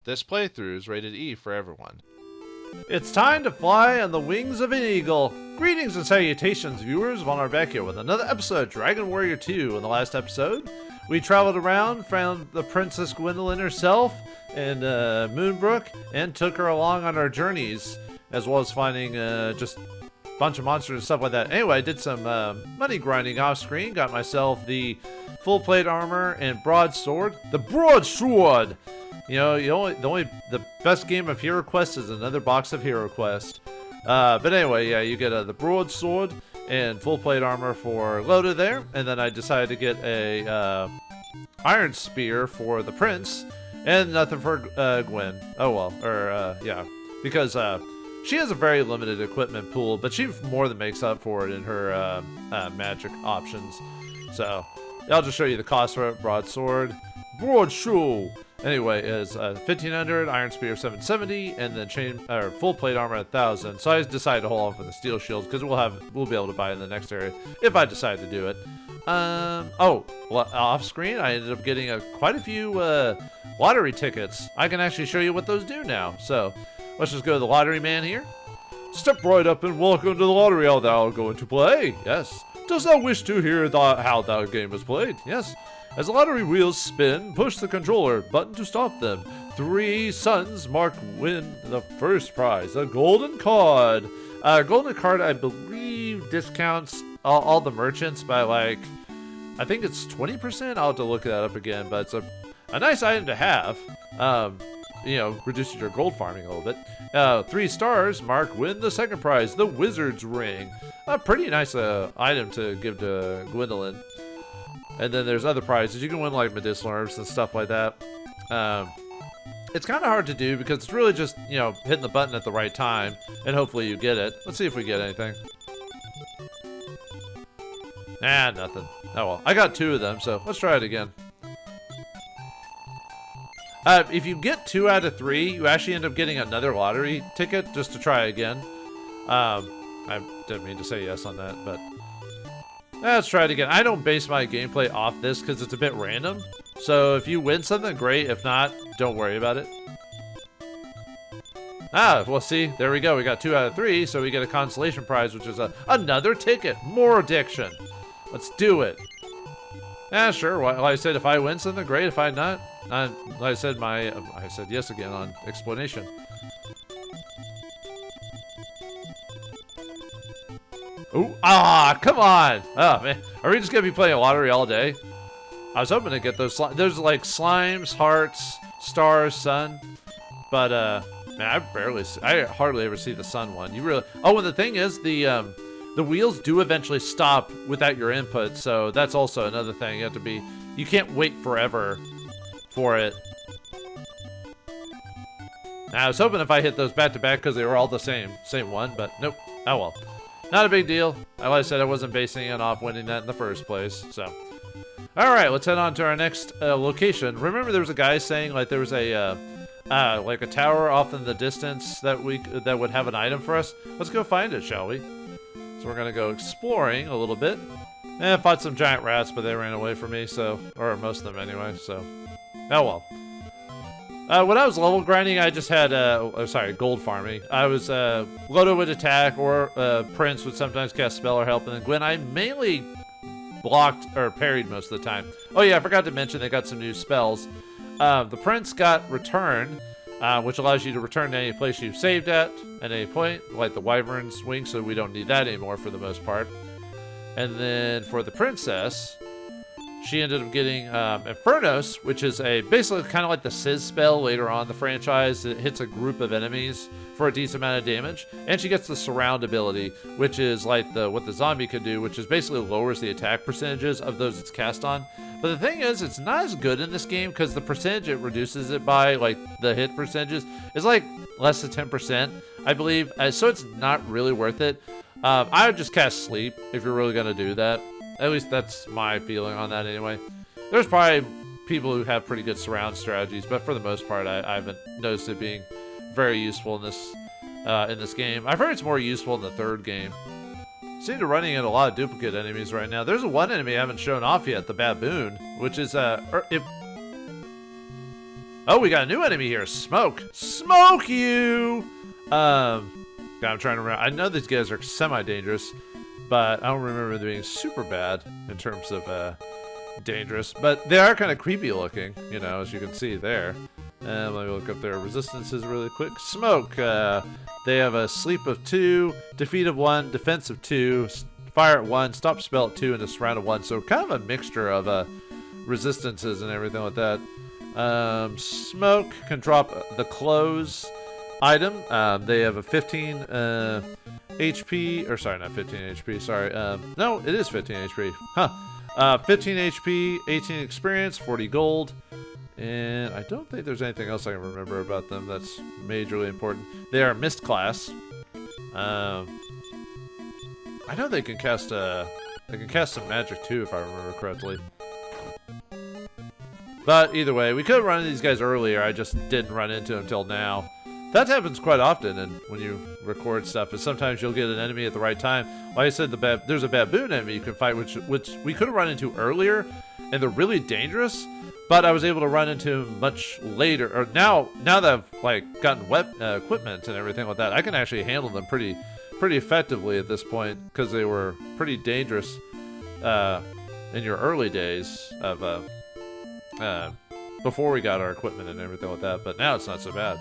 This playthrough is rated E for everyone. It's time to fly on the wings of an eagle. Greetings and salutations, viewers. Vauldemare back here with another episode of Dragon Warrior 2. In the last episode, we traveled around, found the Princess Gwendolyn herself in Moonbrooke, and took her along on our journeys, as well as finding just a bunch of monsters and stuff like that. Anyway, I did some money grinding off screen, got myself the full plate armor and broadsword. The broadsword! You know, the best game of Hero Quest is another box of Hero Quest. But anyway, yeah, you get the broadsword and full plate armor for Loda there, and then I decided to get a iron spear for the prince, and nothing for Gwen. Oh well, or yeah, because she has a very limited equipment pool, but she more than makes up for it in her magic options. So I'll just show you the cost for it. Broadsword, broadsword. Anyway, is 1500, iron spear 770, and then chain or full plate armor 1000. So I decided to hold off on the steel shields because we'll be able to buy it in the next area if I decide to do it. Off screen I ended up getting quite a few lottery tickets. I can actually show you what those do now. So let's just go to the lottery man here. Step right up and welcome to the lottery. How thou going to play? Yes. Dost thou wish to hear how thou game is played? Yes. As the lottery wheels spin, push the controller button to stop them. 3 suns mark win the first prize, a golden card. Golden card, I believe, discounts all the merchants by like, I think it's 20%. I'll have to look that up again, but it's a nice item to have. You know, reduces your gold farming a little bit. 3 stars mark win the second prize, the wizard's ring. A pretty nice item to give to Gwendolyn. And then there's other prizes. You can win like medicinal herbs and stuff like that. It's kind of hard to do because it's really just, you know, hitting the button at the right time. And hopefully you get it. Let's see if we get anything. Nah, nothing. Oh well. I got 2 of them, so let's try it again. If you get 2 out of 3, you actually end up getting another lottery ticket just to try again. I didn't mean to say yes on that, but... let's try it again. I don't base my gameplay off this because it's a bit random. So if you win something, great. If not, don't worry about it. Well, see, there we go. We got 2 out of 3, so we get a consolation prize, which is another ticket. More addiction. Let's do it. Sure. Like I said, if I win something, great. If I not, like I said, I said yes again on explanation. Ooh, come on! Oh man, are we just gonna be playing lottery all day? I was hoping to get those. There's like slimes, hearts, stars, sun, but man, I hardly ever see the sun one. You really? Oh, and the thing is, the wheels do eventually stop without your input, so that's also another thing. You can't wait forever for it. Now, I was hoping if I hit those back to back because they were all the same one, but nope. Oh well. Not a big deal. Like I said, I wasn't basing it off winning that in the first place, so. Alright, let's head on to our next location. Remember there was a guy saying like there was a like a tower off in the distance that would have an item for us? Let's go find it, shall we? So we're gonna go exploring a little bit. And fought some giant rats, but they ran away from me, so, or most of them anyway, so. Oh well. When I was level grinding, I just had, gold farming. I was, Loda would attack, or Prince would sometimes cast spell or help, and then Gwen, I mainly blocked, or parried most of the time. Oh yeah, I forgot to mention they got some new spells. The Prince got Return, which allows you to return to any place you've saved at any point, like the Wyvern's Wing, so we don't need that anymore for the most part. And then for the Princess... she ended up getting Infernos, which is basically kind of like the Sizz spell later on in the franchise. It hits a group of enemies for a decent amount of damage. And she gets the Surround ability, which is like what the zombie could do, which is basically lowers the attack percentages of those it's cast on. But the thing is, it's not as good in this game because the percentage it reduces it by, like the hit percentages, is like less than 10%, I believe. So it's not really worth it. I would just cast Sleep if you're really going to do that. At least that's my feeling on that anyway. There's probably people who have pretty good surround strategies, but for the most part, I haven't noticed it being very useful in this game. I've heard it's more useful in the 3rd game. Seem to running into a lot of duplicate enemies right now. There's one enemy I haven't shown off yet, the baboon, which is Oh, we got a new enemy here. Smoke. Smoke you! God, I'm trying to remember. I know these guys are semi-dangerous, but I don't remember them being super bad in terms of dangerous. But they are kind of creepy looking, you know, as you can see there. Let me look up their resistances really quick. Smoke. They have a sleep of 2, defeat of 1, defense of 2, fire at 1, stop spell at 2, and a surround of 1. So kind of a mixture of resistances and everything like that. Smoke can drop the clothes item. They have a 15 HP, or sorry, not 15 HP, sorry. No, it is 15 HP. Huh. 15 HP, 18 experience, 40 gold. And I don't think there's anything else I can remember about them that's majorly important. They are Mist class. I know they can cast some magic too, if I remember correctly. But either way, we could have run into these guys earlier. I just didn't run into them until now. That happens quite often, and when you record stuff, is sometimes you'll get an enemy at the right time. Like I said, there's a baboon enemy you can fight, which we could have run into earlier, and they're really dangerous. But I was able to run into them much later, or now that I've like gotten equipment and everything like that, I can actually handle them pretty effectively at this point, because they were pretty dangerous in your early days of before we got our equipment and everything like that. But now it's not so bad.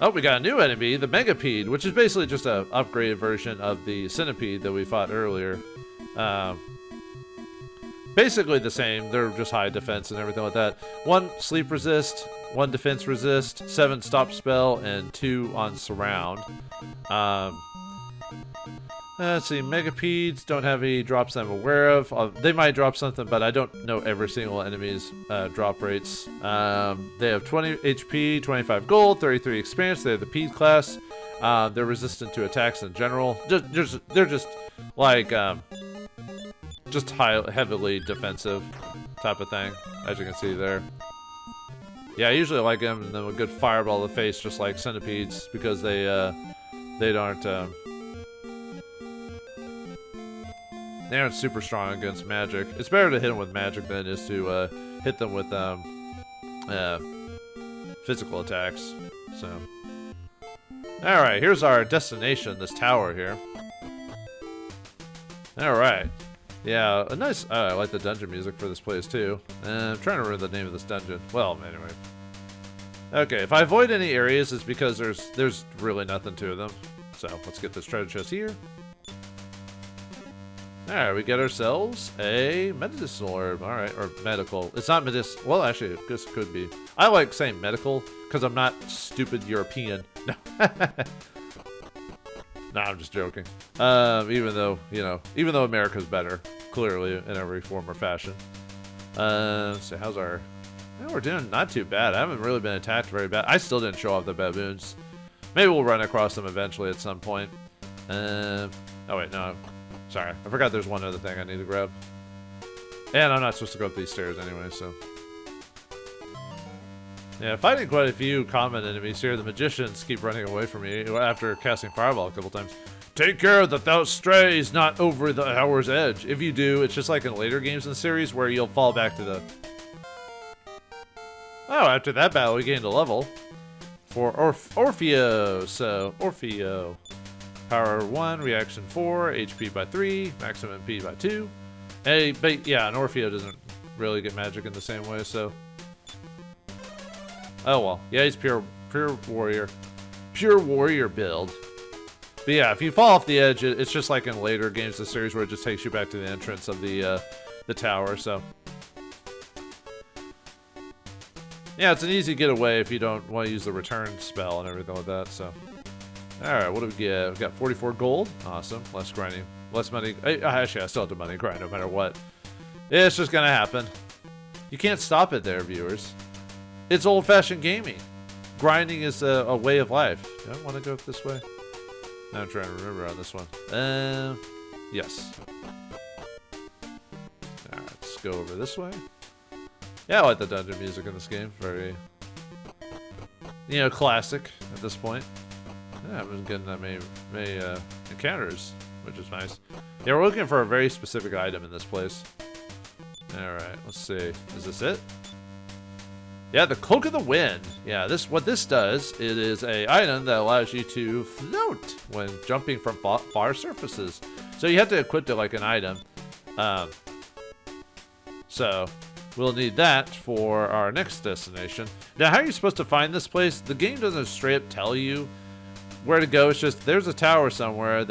Oh, we got a new enemy, the Megapede, which is basically just a upgraded version of the Centipede that we fought earlier. Basically the same. They're just high defense and everything like that. 1 sleep resist, 1 defense resist, 7 stop spell, and 2 on surround. Let's see, Megapedes don't have any drops I'm aware of. They might drop something, but I don't know every single enemy's drop rates. They have 20 HP, 25 gold, 33 experience. They're the Pede class. They're resistant to attacks in general. They're just like just heavily defensive type of thing, as you can see there. Yeah, I usually like them and then a good fireball to the face, just like centipedes, because they aren't super strong against magic. It's better to hit them with magic than it is to hit them with physical attacks. So, all right, here's our destination. This tower here. All right. Yeah, a nice. I like the dungeon music for this place too. I'm trying to remember the name of this dungeon. Well, anyway. Okay, if I avoid any areas, it's because there's really nothing to them. So let's get this treasure chest here. All right, we get ourselves a medicinal herb. All right, or medical. It's not medicinal. Well, actually, this could be. I like saying medical because I'm not stupid European. No. Nah, I'm just joking. Even though America's better, clearly, in every form or fashion. So how's our... Yeah, we're doing not too bad. I haven't really been attacked very bad. I still didn't show off the baboons. Maybe we'll run across them eventually at some point. Oh, wait, no. Sorry. I forgot there's one other thing I need to grab. And I'm not supposed to go up these stairs anyway, so... Yeah, fighting quite a few common enemies here. The magicians keep running away from me after casting fireball a couple times. Take care that thou strays not over the hour's edge. If you do, it's just like in later games in the series where you'll fall back to the... Oh, after that battle, we gained a level for Orfeo. So, Orfeo. Power 1, reaction 4, HP by 3, maximum MP by 2. Hey, but yeah, an Orfeo doesn't really get magic in the same way, so... Oh well, yeah, he's pure warrior build. But yeah, if you fall off the edge, it's just like in later games of the series where it just takes you back to the entrance of the tower. So yeah, it's an easy getaway if you don't want to use the return spell and everything like that. So all right, what do we get? We got 44 gold. Awesome. Less grinding, less money. Actually, I still have the money grind no matter what. It's just gonna happen. You can't stop it there, viewers. It's old-fashioned gaming. Grinding is a way of life. Do I want to go this way? I'm trying to remember on this one. Yes. Alright, let's go over this way. Yeah, I like the dungeon music in this game. Very, classic at this point. Yeah, I haven't getting that many encounters, which is nice. Yeah, we're looking for a very specific item in this place. Alright, let's see. Is this it? Yeah, the Cloak of the Wind. Yeah, what this does, it is a item that allows you to float when jumping from far surfaces. So you have to equip it like an item. So we'll need that for our next destination. Now, how are you supposed to find this place? The game doesn't straight up tell you where to go. It's just there's a tower somewhere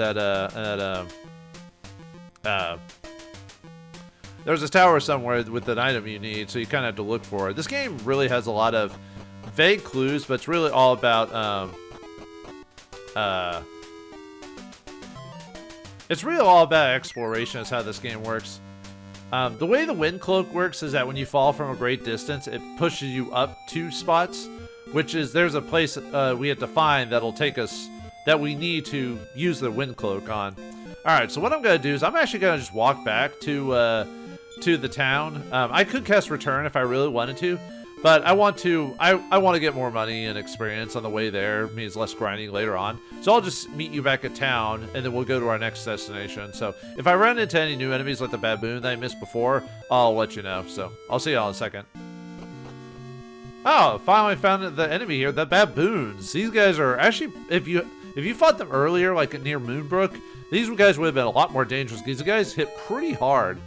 there's a tower somewhere with an item you need, so you kind of have to look for it. This game really has a lot of vague clues, but it's really all about it's really all about exploration is how this game works. The way the wind cloak works is that when you fall from a great distance, it pushes you up 2 spots, which is there's a place we have to find that'll take us that we need to use the wind cloak on. All right, so what I'm gonna do is I'm actually gonna just walk back to the town. I could cast return if I really wanted to, but I want to get more money and experience on the way there. It means less grinding later on. So I'll just meet you back at town, and then we'll go to our next destination. So if I run into any new enemies like the baboon that I missed before, I'll let you know. So I'll see y'all in a second. Oh, finally found the enemy here, the baboons. These guys are actually, if you fought them earlier, like near Moonbrooke, these guys would have been a lot more dangerous. These guys hit pretty hard.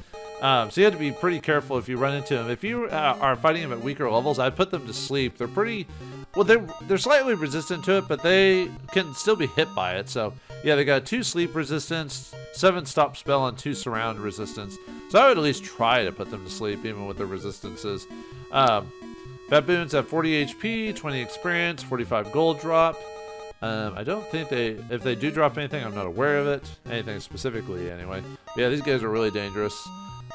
So you have to be pretty careful if you run into them. If you are fighting them at weaker levels, I'd put them to sleep. They're pretty, well, they're slightly resistant to it, but they can still be hit by it. So yeah, they got 2 sleep resistance, 7 stop spell, and 2 surround resistance. So I would at least try to put them to sleep, even with the resistances. Baboons have 40 HP, 20 experience, 45 gold drop. I don't think if they do drop anything, I'm not aware of it. Anything specifically, anyway. Yeah, these guys are really dangerous.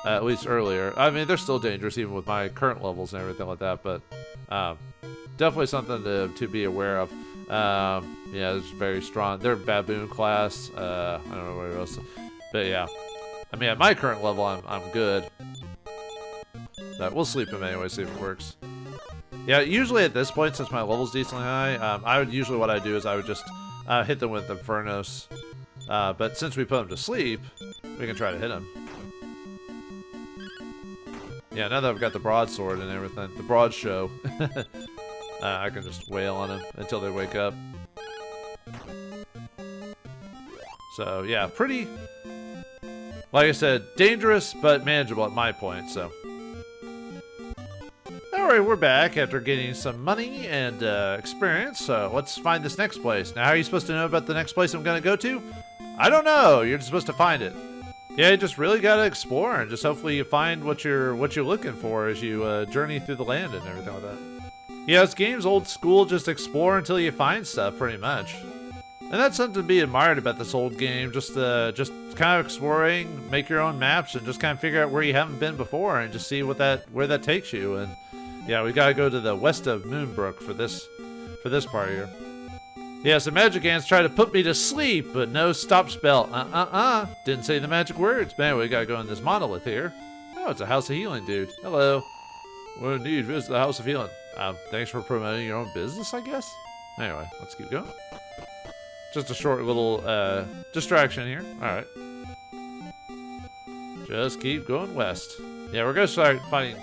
At least earlier. I mean, they're still dangerous even with my current levels and everything like that, but definitely something to be aware of. Yeah, it's very strong. They're baboon class. I don't know where else, but yeah. I mean, at my current level, I'm good. But we'll sleep him anyway, see if it works. Yeah, usually at this point, since my level's decently high, what I do is I would just hit them with Infernos. But since we put him to sleep, we can try to hit him. Yeah, now that I've got the broadsword and everything, the broad show, I can just wail on them until they wake up. So yeah, pretty, like I said, dangerous but manageable at my point. So alright, we're back after getting some money and experience. So let's find this next place. Now, how are you supposed to know about the next place I'm gonna go to? I don't know. You're just supposed to find it. Yeah, you just really gotta explore and just hopefully you find what you're looking for as you journey through the land and everything like that. Yeah, this game's old school, just explore until you find stuff, pretty much. And that's something to be admired about this old game, just kind of exploring, make your own maps, and just kind of figure out where you haven't been before and just see where that takes you. And yeah, we gotta go to the west of Moonbrooke for this part here. Yeah, some magic ants try to put me to sleep, but no stop spell. Didn't say the magic words. But anyway, we gotta go in this monolith here. Oh, it's a house of healing, dude. Hello. What indeed, visit the house of healing. Thanks for promoting your own business, I guess. Anyway, let's keep going. Just a short little distraction here. All right. Just keep going west. Yeah, we're gonna start fighting.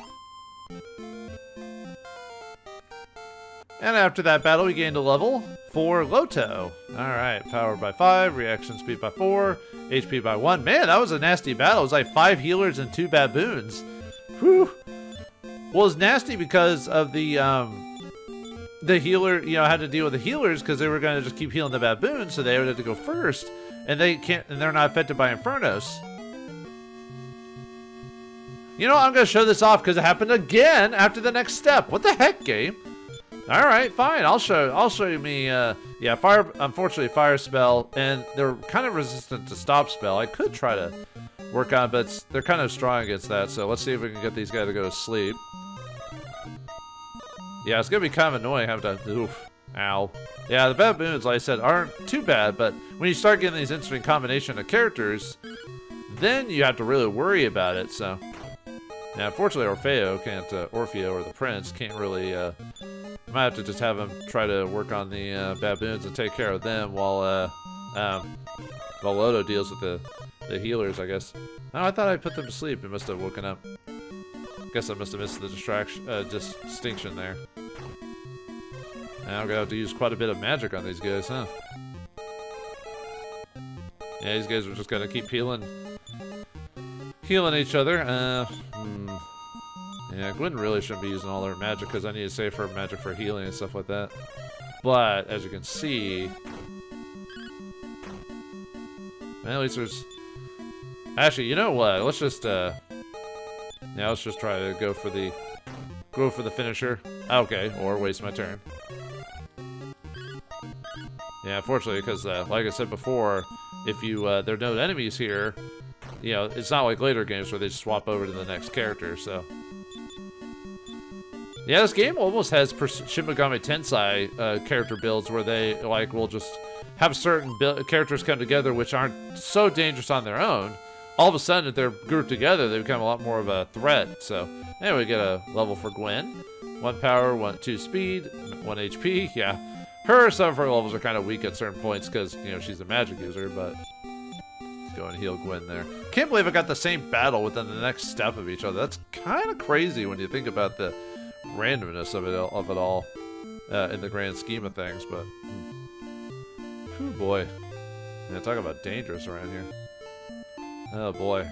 And after that battle, we gained a level for Loto. Alright, power by 5, reaction speed by 4, HP by 1. Man, that was a nasty battle. It was like 5 healers and 2 baboons. Whew. Well, it's nasty because of the healer, had to deal with the healers because they were going to just keep healing the baboons, so they would have to go first. And they're not affected by Infernos. You know, I'm going to show this off because it happened again after the next step. What the heck, game? All right, fine. I'll show you me. Yeah, fire. Unfortunately, fire spell, and they're kind of resistant to stop spell. I could try to work on, but they're kind of strong against that. So let's see if we can get these guys to go to sleep. Yeah, it's gonna be kind of annoying having to. Oof, ow. Yeah, the baboons, like I said, aren't too bad, but when you start getting these interesting combination of characters, then you have to really worry about it. So, yeah, unfortunately, Orfeo or the prince can't really. Might have to just have him try to work on the baboons and take care of them while Loto deals with the healers, I guess. Oh, I thought I put them to sleep. They must have woken up. Guess I must have missed the distinction there. Now I'm gonna have to use quite a bit of magic on these guys, huh? Yeah, these guys are just gonna keep healing each other. Yeah, Gwen really shouldn't be using all her magic because I need to save her magic for healing and stuff like that. But as you can see, well, at least there's. Actually, you know what? Let's just let's just try to go for the finisher. Okay, or waste my turn. Yeah, fortunately, because like I said before, if you there are no enemies here, you know, it's not like later games where they just swap over to the next character. So yeah, this game almost has Shin Megami Tensei character builds where they like will just have certain characters come together which aren't so dangerous on their own. All of a sudden, if they're grouped together, they become a lot more of a threat. So anyway, we get a level for Gwen. 1 power, 2 speed, 1 HP. Yeah, some of her levels are kind of weak at certain points because, you know, she's a magic user, but let's go and heal Gwen there. Can't believe I got the same battle within the next step of each other. That's kind of crazy when you think about the randomness of it all in the grand scheme of things, but oh boy. Yeah, talk about dangerous around here. Oh boy.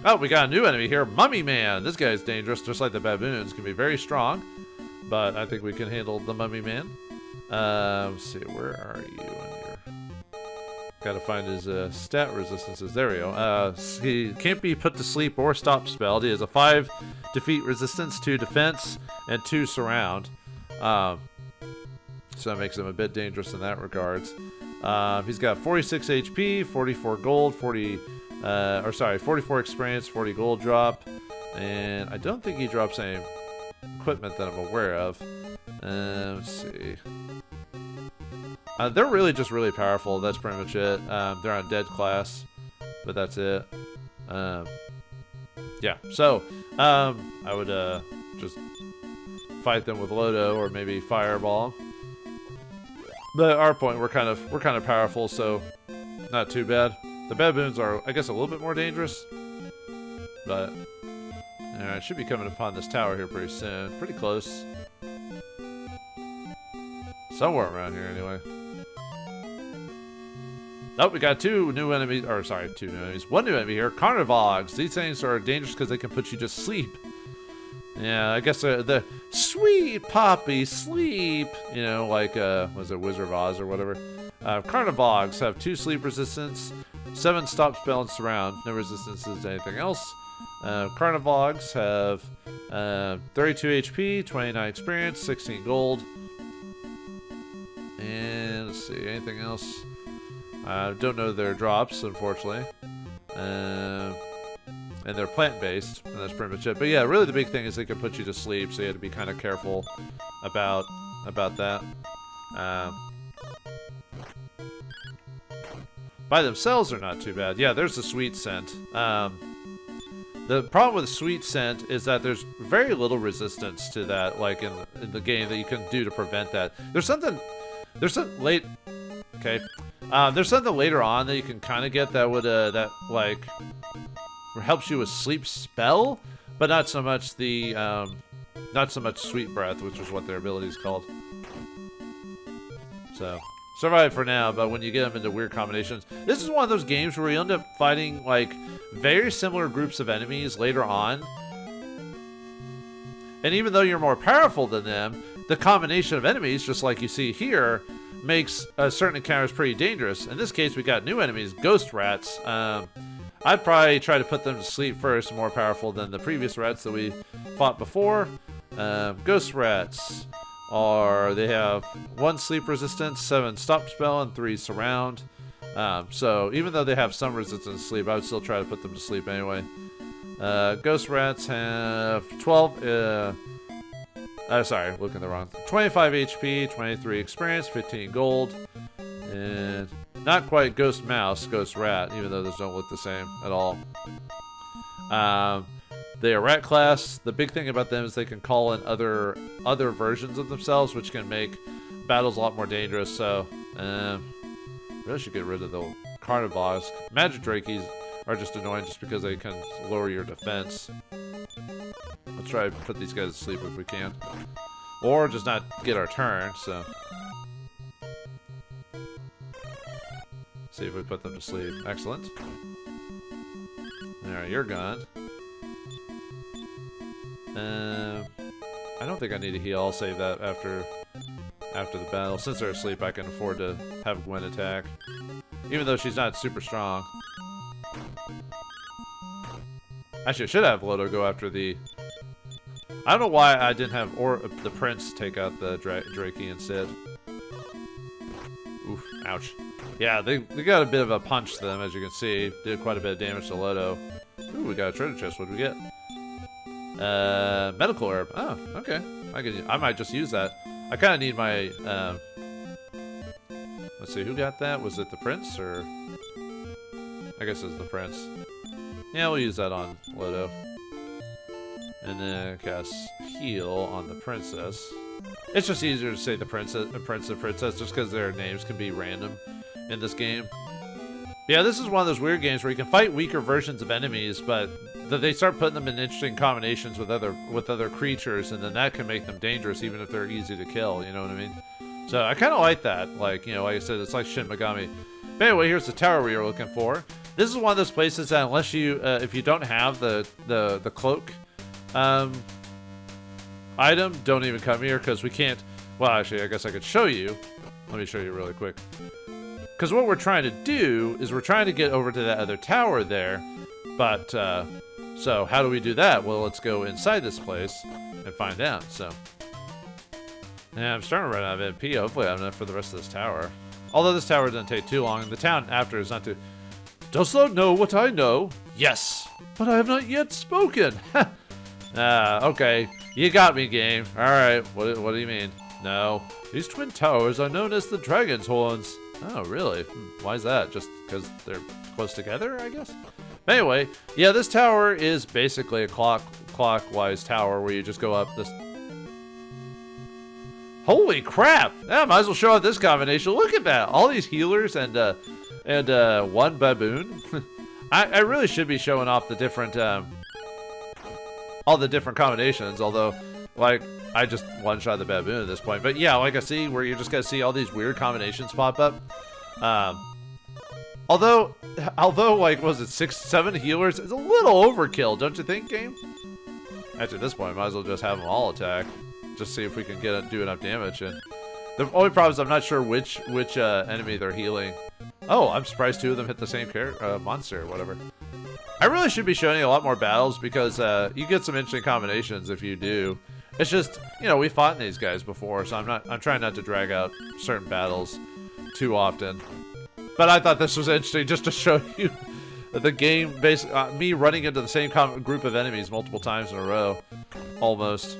Oh, we got a new enemy here, Mummy Man. This guy's dangerous, just like the baboons. Can be very strong, but I think we can handle the Mummy Man. Let's see, where are you in here? Gotta find his stat resistances. There we go. He can't be put to sleep or stop spelled. He has a 5 defeat resistance, 2 defense, and 2 surround. So that makes him a bit dangerous in that regards. He's got 46 HP, 44 gold, 44 experience, 40 gold drop, and I don't think he drops any equipment that I'm aware of. Let's see. They're really just really powerful. That's pretty much it. They're on dead class, but that's it. Yeah. So I would just fight them with Lodo or maybe Fireball. But at our point, we're kind of powerful, so not too bad. The baboons are, I guess, a little bit more dangerous, but alright, should be coming upon this tower here pretty soon. Pretty close. Somewhere around here, anyway. Oh, we got 2 new enemies, or sorry, 2 new enemies. 1 new enemy here, Carnivogs. These things are dangerous because they can put you to sleep. Yeah, I guess the sweet poppy sleep, you know, like, was it Wizard of Oz or whatever? Carnivogs have 2 sleep resistance, 7 stop spell and surround, no resistances to anything else. Carnivogs have 32 HP, 29 experience, 16 gold. And let's see, anything else? I don't know their drops, unfortunately. And they're plant-based, and that's pretty much it. But yeah, really the big thing is they can put you to sleep, so you have to be kind of careful about that. By themselves, they're not too bad. Yeah, there's the sweet scent. The problem with sweet scent is that there's very little resistance to that, like in the game, that you can do to prevent that. There's something later on that you can kind of get that would that like helps you with sleep spell, but not so much the not so much sweet breath, which is what their ability is called. So survive for now, but when you get them into weird combinations, this is one of those games where you end up fighting like very similar groups of enemies later on, and even though you're more powerful than them, the combination of enemies, just like you see here, makes certain encounters pretty dangerous. In this case, we got new enemies, ghost rats. I'd probably try to put them to sleep first, more powerful than the previous rats that we fought before. Ghost rats they have 1 sleep resistance, 7 stop spell, and 3 surround. So even though they have some resistance to sleep, I would still try to put them to sleep anyway. Ghost rats have 12, sorry, looking the wrong. 25 HP, 23 experience, 15 gold, and not quite ghost mouse, ghost rat, even though those don't look the same at all. They are rat class. The big thing about them is they can call in other versions of themselves, which can make battles a lot more dangerous. So really should get rid of the Carnivogs. Magic Drakies are just annoying just because they can lower your defense. Let's try to put these guys to sleep if we can. Or just not get our turn, so. See if we put them to sleep. Excellent. Alright, you're gone. I don't think I need to heal. I'll save that after the battle. Since they're asleep, I can afford to have Gwen attack. Even though she's not super strong. Actually, I should have Lodo go after the... I don't know why I didn't have the Prince take out the Drakey instead. Oof, ouch. Yeah, they got a bit of a punch to them, as you can see. Did quite a bit of damage to Lodo. Ooh, we got a treasure chest. What did we get? Medical herb. Oh, okay. I might just use that. I kind of need my, let's see, who got that? Was it the Prince, or? I guess it was the Prince. Yeah, we'll use that on Lodo. And then cast heal on the Princess. It's just easier to say the Princess, just because their names can be random in this game. Yeah, this is one of those weird games where you can fight weaker versions of enemies, but they start putting them in interesting combinations with other creatures, and then that can make them dangerous even if they're easy to kill, you know what I mean? So I kind of like that. Like, you know, like I said, it's like Shin Megami. But anyway, here's the tower we were looking for. This is one of those places that unless you, if you don't have the cloak item, don't even come here, because we can't, well, actually, I guess I could show you. Let me show you really quick. Because what we're trying to do is we're trying to get over to that other tower there, but, so how do we do that? Well, let's go inside this place and find out, so. Yeah, I'm starting to run out of MP. Hopefully I have enough for the rest of this tower. Although this tower doesn't take too long, and the town after is not too... Dost thou know what I know? Yes, but I have not yet spoken. Okay. You got me, game. Alright, what do you mean? No. These twin towers are known as the Dragon's Horns. Oh, really? Why is that? Just because they're close together, I guess? Anyway, yeah, this tower is basically a clockwise tower where you just go up this... Holy crap! Yeah, might as well show out this combination. Look at that! All these healers and one baboon. I really should be showing off the different, all the different combinations, although, like, I just one-shot the baboon at this point. But yeah, like I see where you're just gonna see all these weird combinations pop up. Although, like, was it 6, 7 healers? It's a little overkill, don't you think, game? Actually, at this point, might as well just have them all attack. Just see if we can do enough damage. And the only problem is I'm not sure which enemy they're healing. Oh, I'm surprised 2 of them hit the same monster or whatever. I really should be showing you a lot more battles because you get some interesting combinations if you do. It's just, you know, we've fought these guys before, so I'm trying not to drag out certain battles too often. But I thought this was interesting just to show you the game, basically, me running into the same group of enemies multiple times in a row, almost.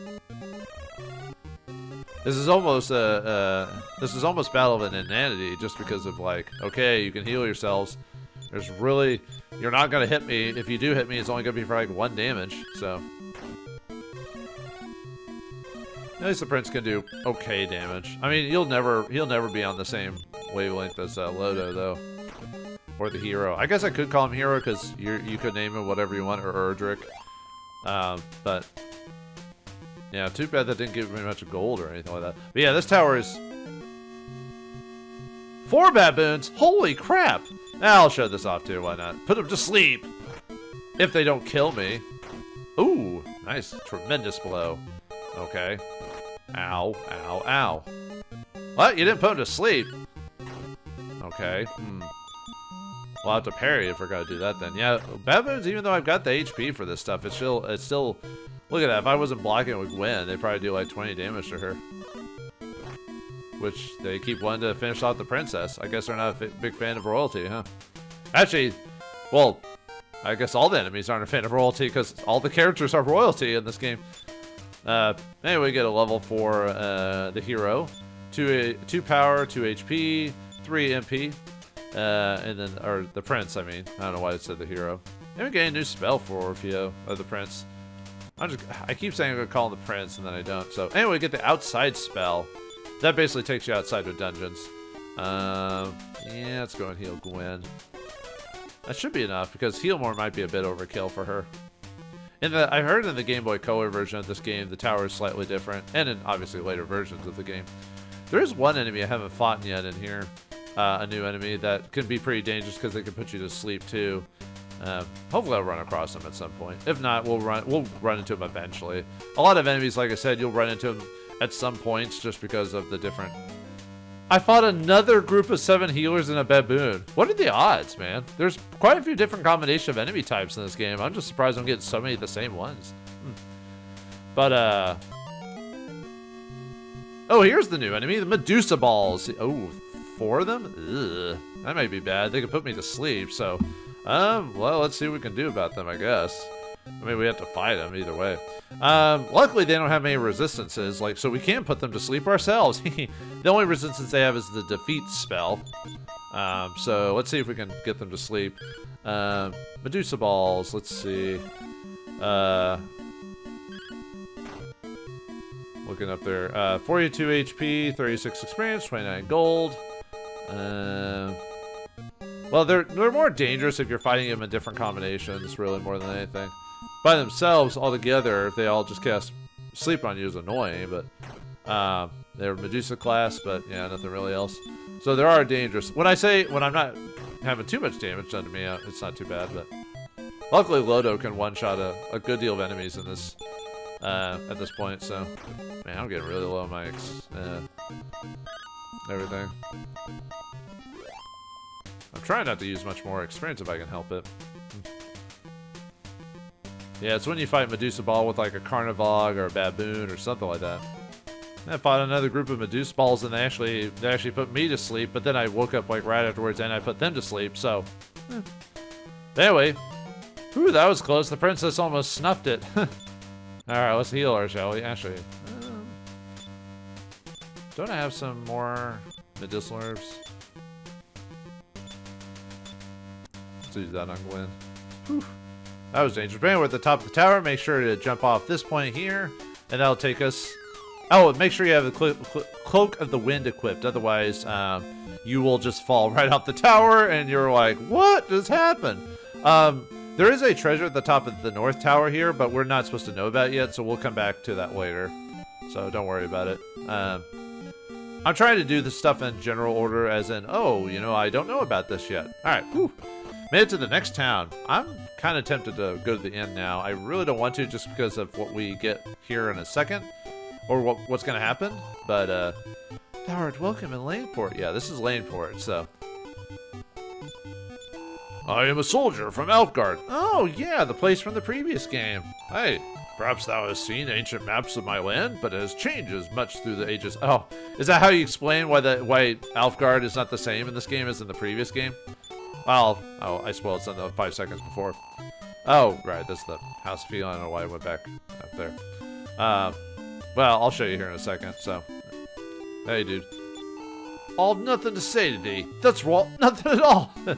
This is almost Battle of an Inanity, just because of, like, okay, you can heal yourselves. There's really, you're not gonna hit me. If you do hit me, it's only gonna be for like 1 damage. So at least the Prince can do okay damage. I mean, he'll never be on the same wavelength as Lodo though, or the hero. I guess I could call him hero because you could name him whatever you want, or Erdrick. But yeah, too bad that didn't give me much gold or anything like that. But yeah, this tower is 4 baboons. Holy crap! I'll show this off too. Why not? Put them to sleep if they don't kill me. Ooh, nice, tremendous blow. Okay. Ow, ow, ow. What? You didn't put him to sleep? Okay. We'll have to parry if we're gonna do that then. Yeah, baboons. Even though I've got the HP for this stuff, it's still. Look at that. If I wasn't blocking it with Gwen, they'd probably do like 20 damage to her. Which they keep wanting to finish off the princess. I guess they're not a big fan of royalty, huh? Actually, well, I guess all the enemies aren't a fan of royalty because all the characters are royalty in this game. Anyway, we get a level for the hero. 2 power, 2 HP, 3 MP. And then, or the prince, I mean. I don't know why it said the hero. And we get a new spell for Orfeo, or the prince. I keep saying I'm going to call him the prince, and then I don't. So, anyway, we get the outside spell. That basically takes you outside of dungeons. Yeah, let's go and heal Gwen. That should be enough, because heal more might be a bit overkill for her. I heard in the Game Boy Color version of this game, the tower is slightly different, and in obviously later versions of the game. There is one enemy I haven't fought yet in here, a new enemy that can be pretty dangerous because they can put you to sleep too. Hopefully I'll run across them at some point. If not, we'll run into them eventually. A lot of enemies, like I said, you'll run into them at some points just because of the different... I fought another group of 7 healers and a baboon. What are the odds, man? There's quite a few different combinations of enemy types in this game. I'm just surprised I'm getting so many of the same ones. But, oh, here's the new enemy, the Medusa balls. Oh, 4 of them? Ugh, that might be bad. They could put me to sleep, so... well, let's see what we can do about them, I guess. I mean, we have to fight them either way. Luckily, they don't have any resistances, so we can put them to sleep ourselves. The only resistance they have is the defeat spell. So let's see if we can get them to sleep. Medusa balls, let's see. Looking up there. 42 HP, 36 experience, 29 gold. Well, they're more dangerous if you're fighting them in different combinations, really, more than anything. By themselves, altogether, if they all just cast sleep on you is annoying, but they're Medusa class, but yeah, nothing really else. So they are dangerous. When I'm not having too much damage done to me, it's not too bad, but luckily Lodo can one-shot a good deal of enemies in this at this point, so man, I'm getting really low on my everything. I'm trying not to use much more experience if I can help it. Yeah, it's when you fight Medusa Ball with like a Carnivog or a Baboon or something like that. I fought another group of Medusa Balls and they actually put me to sleep, but then I woke up like right afterwards and I put them to sleep, so... Anyway. Whew, that was close. The princess almost snuffed it. Alright, let's heal her, shall we? Actually... don't I have some more medicinal herbs? Let's use that on Gwen. Whew. That was dangerous. But anyway, we're at the top of the tower. Make sure to jump off this point here, and that'll take us... Oh, make sure you have the Cloak of the Wind equipped. Otherwise, you will just fall right off the tower, and you're like, what just happened? There is a treasure at the top of the North Tower here, but we're not supposed to know about it yet, so we'll come back to that later. So don't worry about it. I'm trying to do the stuff in general order, as in, oh, you know, I don't know about this yet. All right, whew. Made it to the next town. I'm kind of tempted to go to the inn now. I really don't want to just because of what we get here in a second. Or what's going to happen. But, thou art welcome in Laneport. Yeah, this is Laneport, so. I am a soldier from Alfgard. Oh, yeah, the place from the previous game. Hey, perhaps thou hast seen ancient maps of my land, but it has changed as much through the ages. Oh, is that how you explain why Alfgard is not the same in this game as in the previous game? Well, oh, I spoiled something 5 seconds before. Oh, right, that's the house feel. I don't know why I went back up there. Well, I'll show you here in a second, so. Hey, dude. All nothing to say today. That's right, nothing at all. I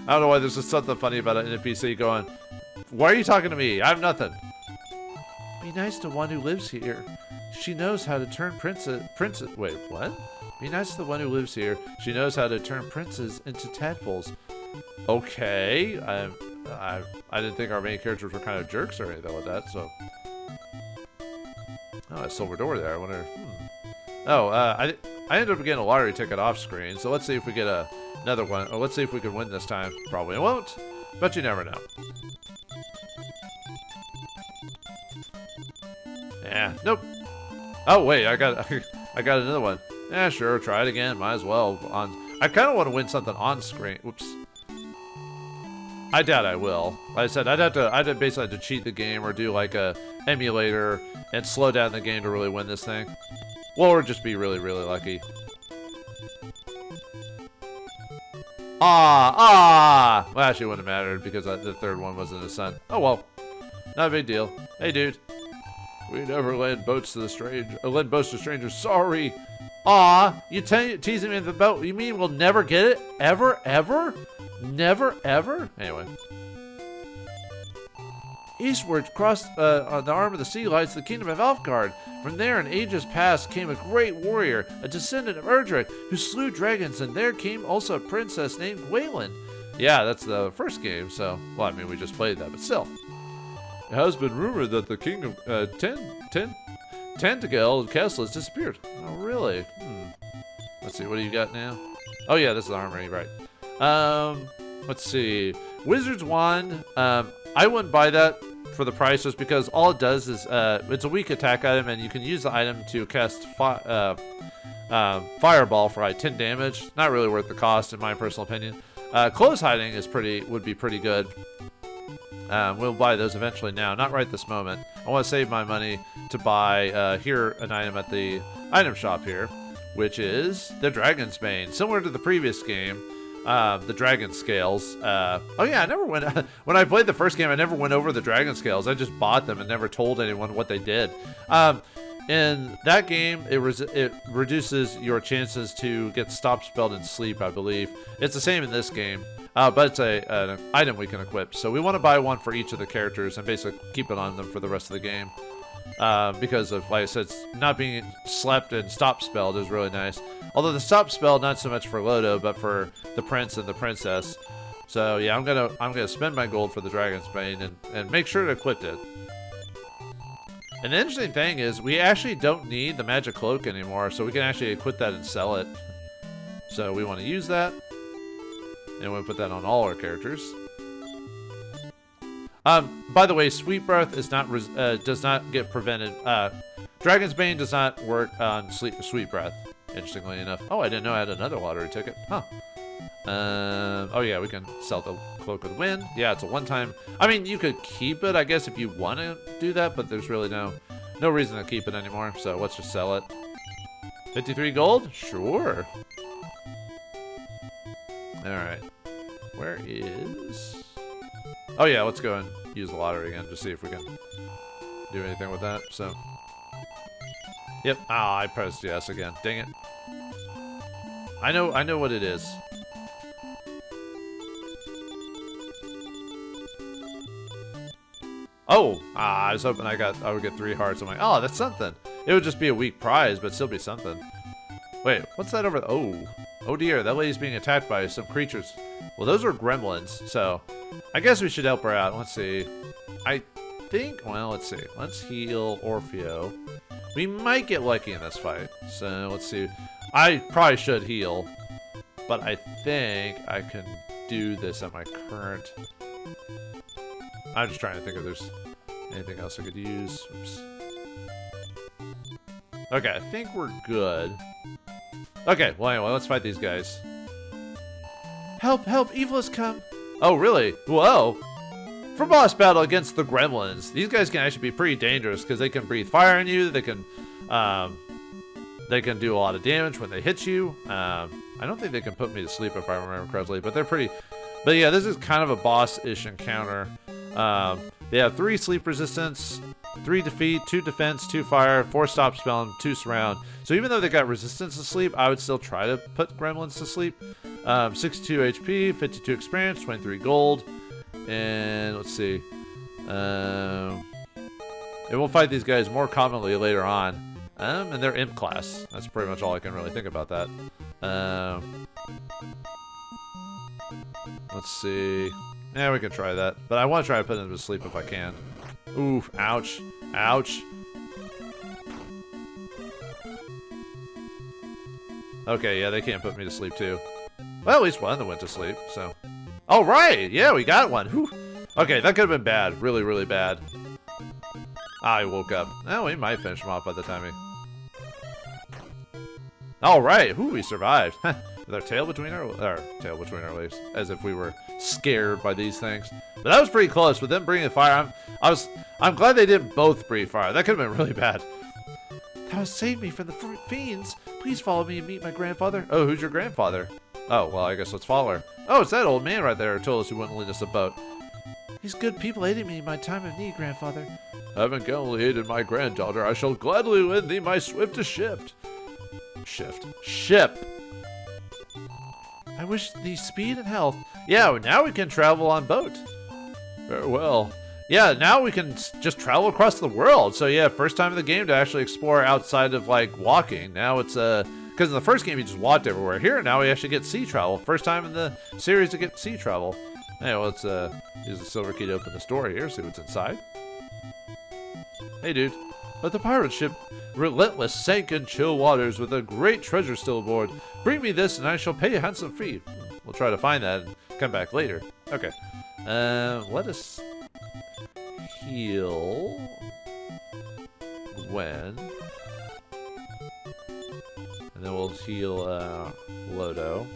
don't know why there's just something funny about an NPC going, why are you talking to me? I have nothing. Be nice to one who lives here. She knows how to turn wait, what? Be nice to the one who lives here. She knows how to turn princes into tadpoles. Okay. I didn't think our main characters were kind of jerks or anything like that, so. Oh, a silver door there. I wonder. Oh, I ended up getting a lottery ticket off screen, so let's see if we get another one. Oh, let's see if we can win this time. Probably won't, but you never know. Yeah, nope. Oh wait, I got another one. Yeah, sure, try it again. Might as well. I kind of want to win something on screen. Whoops. I doubt I will. Like I said, I'd basically have to cheat the game or do like a emulator and slow down the game to really win this thing. Well, or just be really, really lucky. Well, actually, it wouldn't have mattered because the third one was in the sun. Oh well, not a big deal. Hey, dude. We never lend boats to strangers. Sorry. You teasing me about? You mean we'll never get it? Ever? Ever? Never? Ever? Anyway. Eastward, across on the arm of the sea, lies the kingdom of Alfgard. From there, in ages past, came a great warrior, a descendant of Erdrick, who slew dragons, and there came also a princess named Gwaelin. Yeah, that's the first game, so... Well, I mean, we just played that, but still. It has been rumored that the king of Tantagel Castle has disappeared. Oh, really? Let's see, what do you got now? Oh, yeah, this is the armory, right. Let's see. Wizard's Wand. I wouldn't buy that for the price just because all it does is... it's a weak attack item, and you can use the item to cast Fireball for like 10 damage. Not really worth the cost, in my personal opinion. Close hiding would be pretty good. We'll buy those eventually now, not right this moment. I want to save my money to buy here an item at the item shop here, which is the Dragon's Bane. Similar to the previous game, the Dragon Scales. Oh yeah, I never went, when I played the first game, I never went over the Dragon Scales. I just bought them and never told anyone what they did. In that game, it reduces your chances to get stop spelled in sleep, I believe. It's the same in this game. But it's an item we can equip. So we want to buy one for each of the characters and basically keep it on them for the rest of the game. Because of, like I said, not being slept and stop spelled is really nice. Although the stop spell, not so much for Lodo, but for the prince and the princess. So yeah, I'm gonna spend my gold for the Dragon's Bane and make sure to equip it. And the interesting thing is, we actually don't need the magic cloak anymore, so we can actually equip that and sell it. So we want to use that. And we'll put that on all our characters. By the way, Sweet Breath is not does not get prevented. Dragon's Bane does not work on Sweet Breath, interestingly enough. Oh, I didn't know I had another lottery ticket. Huh. Oh yeah, we can sell the Cloak of the Wind. Yeah, it's a one-time. I mean, you could keep it, I guess, if you want to do that, but there's really no reason to keep it anymore. So let's just sell it. 53 gold? Sure. Alright. Where is... Oh yeah, let's go and use the lottery again to see if we can do anything with that, so... Yep. Ah, I pressed yes again. Dang it. I know what it is. Oh! Ah, I was hoping I would get 3 hearts. I'm like, oh, that's something. It would just be a weak prize, but still be something. Wait, what's that over there? Oh. Oh dear, that lady's being attacked by some creatures. Well, those are gremlins, so I guess we should help her out. Let's see. I think, well, let's see. Let's heal Orfeo. We might get lucky in this fight, so let's see. I probably should heal, but I think I can do this at my current... I'm just trying to think if there's anything else I could use. Oops. Okay, I think we're good. Okay, well anyway, let's fight these guys. Help, help, evil has come. Oh, really? Whoa. For boss battle against the gremlins, these guys can actually be pretty dangerous because they can breathe fire on you. They can do a lot of damage when they hit you. I don't think they can put me to sleep if I remember correctly, but they're pretty... But yeah, this is kind of a boss-ish encounter. They have 3 sleep resistance, 3 defeat, 2 defense, 2 fire, 4 stop spell, and 2 surround. So even though they got resistance to sleep, I would still try to put gremlins to sleep. 62 HP, 52 experience, 23 gold, and let's see. And we'll fight these guys more commonly later on. And they're imp class. That's pretty much all I can really think about that. Let's see. Yeah, we can try that. But I want to try to put them to sleep if I can. Oof, ouch. Ouch. Okay, yeah, they can't put me to sleep too. Well, at least one of them went to sleep, so. Oh, right! Yeah, we got one. Whew. Okay, that could have been bad. Really, really bad. Ah, I woke up. Oh, we might finish him off by the time he... Alright, whew, we survived. With our tail between our legs, as if we were scared by these things. But that was pretty close. With them bringing the fire, I'm glad they didn't both breathe fire. That could have been really bad. Thou hast saved me from the fiends. Please follow me and meet my grandfather. Oh, who's your grandfather? Oh, well, I guess let's follow her. Oh, it's that old man right there who told us he wouldn't lead us a boat. These good people aided me in my time of need, grandfather. Having gallantly aided my granddaughter, I shall gladly lend thee my swiftest ship. I wish thee speed and health. Yeah, now we can travel on boat. Very well. Yeah, now we can just travel across the world. So yeah, first time in the game to actually explore outside of like walking. Now it's because Because in the first game, you just walked everywhere. Here, now we actually get sea travel. First time in the series to get sea travel. Anyway, let's use the silver key to open this door here, see what's inside. Hey, dude. But the pirate ship, Relentless, sank in chill waters with a great treasure still aboard. Bring me this and I shall pay a handsome fee. We'll try to find that and come back later. Okay. Let us heal Gwen. And then we'll heal Lodo.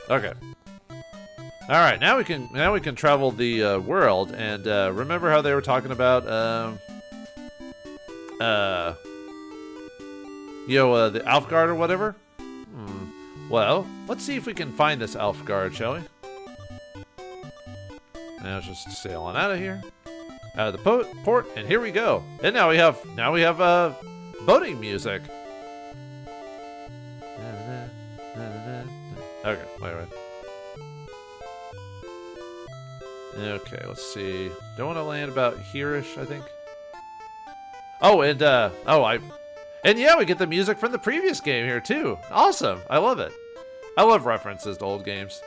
Okay. All right, now we can travel the world and remember how they were talking about the Alfguard or whatever? Well, let's see if we can find this Alfguard, shall we? Now let's just sail on out of here. Out of the port, and here we go. And now we have boating music. Okay, wait. Okay, let's see. Don't want to land about here-ish, I think. Oh, and and yeah, we get the music from the previous game here too. Awesome, I love it. I love references to old games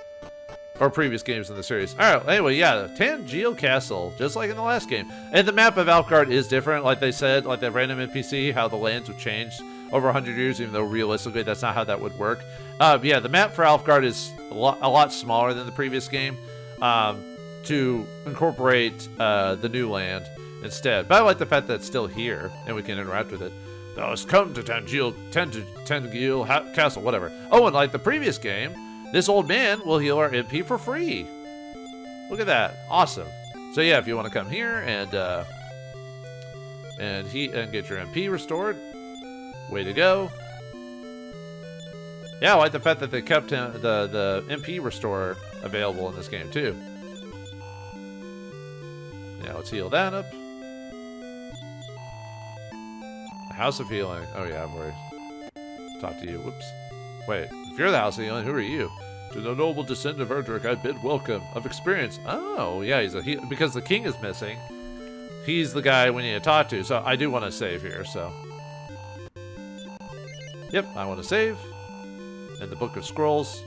or previous games in the series. All right, anyway, yeah, Tangiel Castle, just like in the last game. And the map of Alfguard is different, like they said, like that random NPC, how the lands have changed over 100 years, even though realistically that's not how that would work. Yeah, the map for Alfguard is a lot smaller than the previous game to incorporate the new land instead. But I like the fact that it's still here and we can interact with it. Thou hast come to Tangiel Castle, whatever. Oh, and like the previous game, this old man will heal our MP for free. Look at that, awesome. So yeah, if you want to come here and get your MP restored, way to go. Yeah, I like the fact that they kept the MP restorer available in this game too. Yeah, let's heal that up. House of Healing. Oh yeah, I've already talked to you. Whoops. Wait, if you're the House of Healing, who are you? To the noble descendant of Erdrick, I bid welcome. Of experience. Oh, yeah, because the king is missing. He's the guy we need to talk to. So I do want to save here, so. Yep, I want to save. And the Book of Scrolls.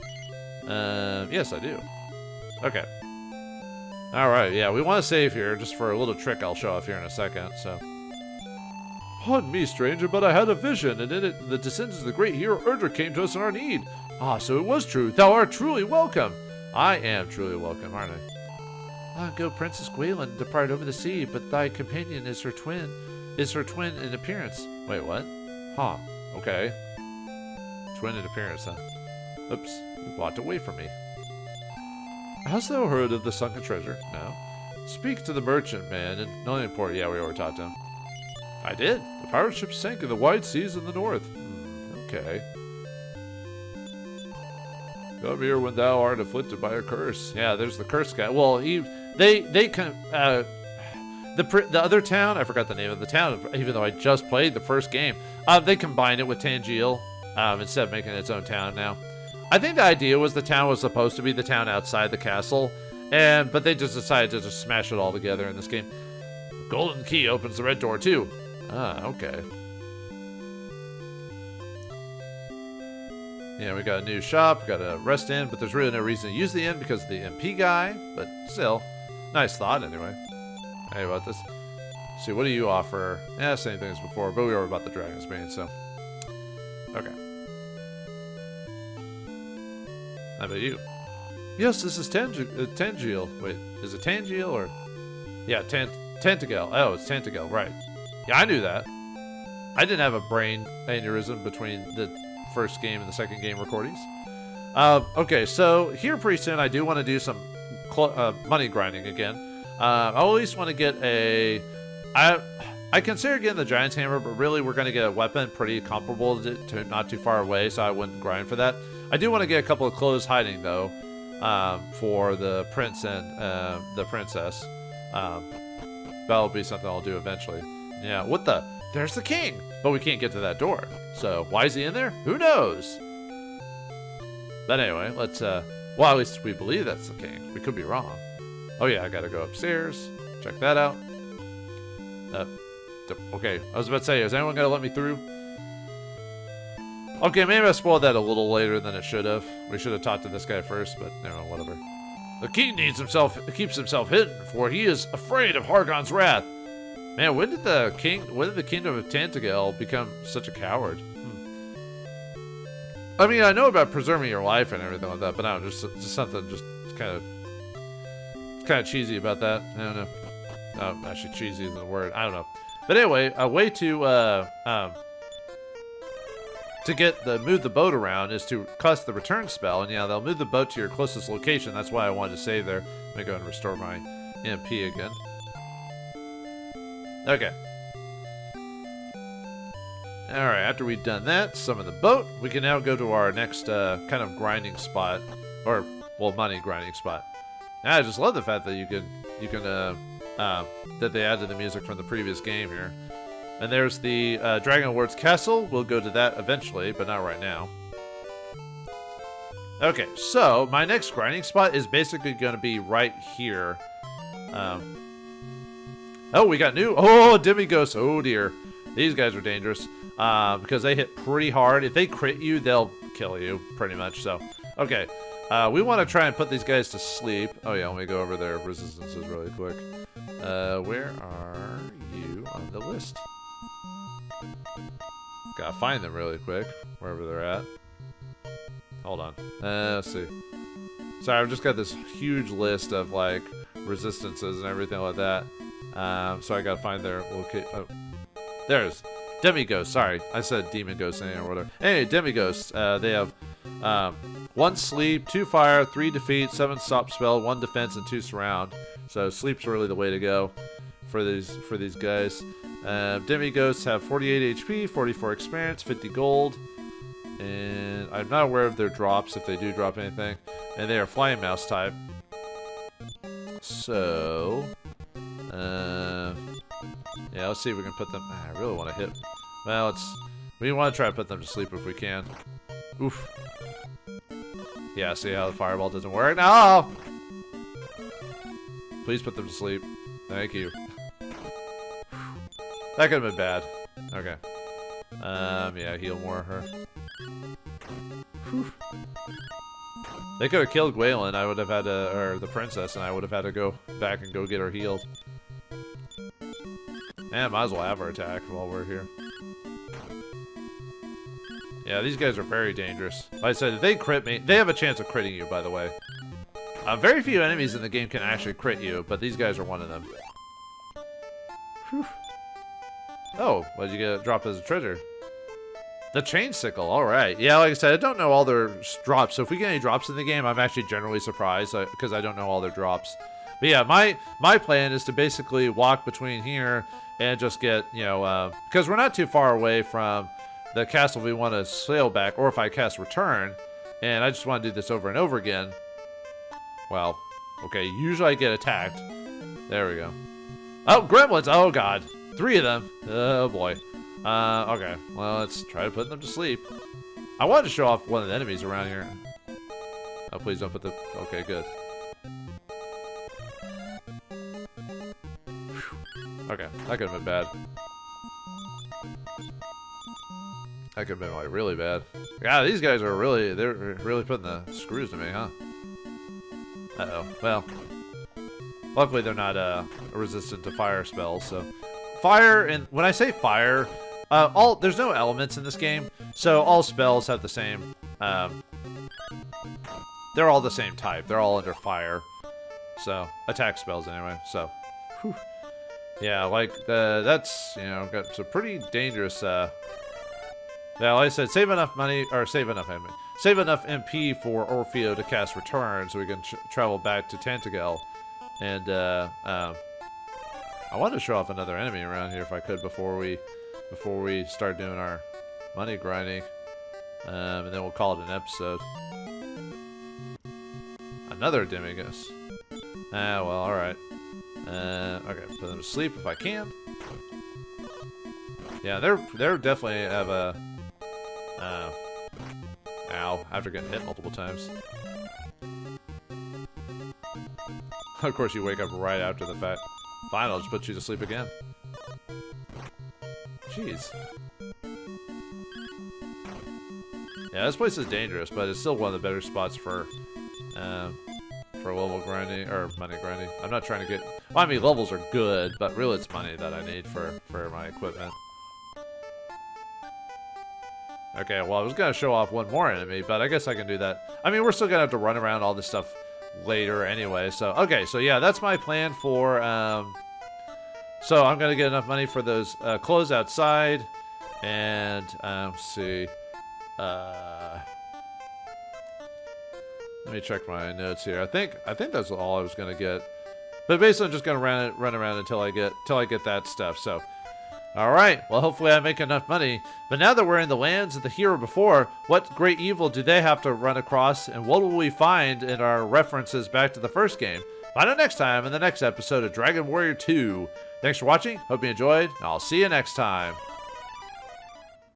Yes, I do. Okay. Alright, yeah, we want to save here just for a little trick I'll show off here in a second, so. Pardon me, stranger, but I had a vision, and in it the descendants of the great hero Erdrick came to us in our need. Ah, so it was true. Thou art truly welcome. I am truly welcome, aren't I? Long ago, Princess Gwaelin departed over the sea, but thy companion is her twin in appearance. Wait, what? Huh, okay. Twin in appearance, huh? Oops, you walked away from me. Hast thou heard of the sunken treasure? No. Speak to the merchant man in Nonport. Yeah, we already talked to him. I did. The pirate ship sank in the wide seas in the north. Okay. Come here when thou art afflicted by a curse. Yeah, there's the curse guy. Well, the other town, I forgot the name of the town, even though I just played the first game. They combined it with Tangiel instead of making its own town now. I think the idea was the town was supposed to be the town outside the castle, but they just decided to just smash it all together in this game. The golden key opens the red door too. Ah, okay. Yeah, we got a new shop, we got a rest inn, but there's really no reason to use the inn because of the MP guy, but still, nice thought anyway. Hey, about this. See, what do you offer? Yeah, same thing as before, but we were about the Dragon's Bane, so. Okay. How about you? Yes, this is Tangiel. Wait, is it Tangiel or? Yeah, Tantagel. Oh, it's Tantagel, right. Yeah, I knew that. I didn't have a brain aneurysm between the first game and the second game recordings. Okay, so here pretty soon I do want to do some money grinding again. I at least want to get a... I consider getting the Giant's Hammer, but really we're going to get a weapon pretty comparable to not too far away, so I wouldn't grind for that. I do want to get a couple of clothes hiding, though, for the prince and the princess. That'll be something I'll do eventually. Yeah, what the? There's the king! But we can't get to that door. So, why is he in there? Who knows? But anyway, let's, well, at least we believe that's the king. We could be wrong. Oh yeah, I gotta go upstairs. Check that out. Okay, I was about to say, is anyone gonna let me through? Okay, maybe I spoiled that a little later than it should have. We should have talked to this guy first, but you know, whatever. The king keeps himself hidden, for he is afraid of Hargon's wrath. Man, when did the kingdom of Tantagel become such a coward? I mean, I know about preserving your life and everything like that, but I don't know, just something just kind of cheesy about that. I don't know. Actually, cheesy isn't the word. I don't know. But anyway, a way to move the boat around is to cast the return spell, and yeah, they'll move the boat to your closest location. That's why I wanted to save there. Let me go and restore my MP again. Okay. Alright, after we've done that, summon the boat, we can now go to our next kind of grinding spot. Or, well, money grinding spot. And I just love the fact that you can that they added the music from the previous game here. And there's the Dragon Lord's Castle. We'll go to that eventually, but not right now. Okay, so my next grinding spot is basically going to be right here. Oh, we got new. Oh, Demighosts. Oh, dear. These guys are dangerous because they hit pretty hard. If they crit you, they'll kill you, pretty much. So, okay. We want to try and put these guys to sleep. Oh, yeah, let me go over their resistances really quick. Where are you on the list? Gotta find them really quick, wherever they're at. Hold on. Let's see. Sorry, I've just got this huge list of, like, resistances and everything like that. So I gotta find their location. Oh, there's Demighosts. Sorry, I said Demon Ghost or whatever. Hey, Demighosts. They have 1 sleep, 2 fire, 3 defeat, 7 stop spell, 1 defense, and 2 surround. So sleep's really the way to go for these guys. Demighosts have 48 HP, 44 experience, 50 gold, and I'm not aware of their drops if they do drop anything. And they are flying mouse type. So, yeah, let's see if we can put them. I really want to hit. Well, we want to try to put them to sleep if we can. Oof. Yeah, see how the fireball doesn't work? No! Please put them to sleep. Thank you. That could have been bad. Okay. Yeah, heal more of her. Whew. They could have killed Gwalen. I would have had to, or the princess, and I would have had to go back and go get her healed. And might as well have her attack while we're here. Yeah, these guys are very dangerous. Like I said, if they crit me, they have a chance of critting you, by the way. Very few enemies in the game can actually crit you, but these guys are one of them. Whew. Oh, what did you get drop as a treasure? The chain sickle, alright. Yeah, like I said, I don't know all their drops, so if we get any drops in the game, I'm actually generally surprised, because I don't know all their drops. But yeah, my plan is to basically walk between here and just get, you know, because we're not too far away from the castle we want to sail back, or if I cast return, and I just want to do this over and over again. Well, okay, usually I get attacked. There we go. Oh, gremlins! Oh, God. 3 of them. Oh, boy. Okay. Well, let's try to put them to sleep. I wanted to show off one of the enemies around here. Oh, please don't put the... Okay, good. Whew. Okay, that could have been bad. That could have been, like, really bad. Yeah, these guys are really... They're really putting the screws to me, huh? Uh-oh. Well... Luckily, they're not resistant to fire spells, so... Fire, and when I say fire, there's no elements in this game, so all spells have the same, they're all the same type. They're all under fire. So, attack spells anyway, so. Whew. Yeah, like, that's, you know, got some pretty dangerous, yeah, like I said, save enough money, or save enough MP for Orfeo to cast Return, so we can travel back to Tantagel, and, I wanted to show off another enemy around here if I could before we start doing our money grinding, and then we'll call it an episode. Another Demighost. Ah, well, all right. Okay, put them to sleep if I can. Yeah, they're definitely have a. Ow! After getting hit multiple times. Of course, you wake up right after the fact. Fine, I'll just put you to sleep again. Jeez. Yeah, this place is dangerous, but it's still one of the better spots for level grinding, or money grinding. I'm not trying to get... Well, I mean, levels are good, but really it's money that I need for my equipment. Okay, well, I was going to show off one more enemy, but I guess I can do that. I mean, we're still going to have to run around all this stuff later anyway, so... Okay, so yeah, that's my plan for... So I'm going to get enough money for those clothes outside, and, let's see... Let me check my notes here. I think that's all I was gonna get. But basically, I'm just gonna run around until I get that stuff. So, all right. Well, hopefully, I make enough money. But now that we're in the lands of the hero before, what great evil do they have to run across, and what will we find in our references back to the first game? Find out next time in the next episode of Dragon Warrior 2. Thanks for watching. Hope you enjoyed. And I'll see you next time.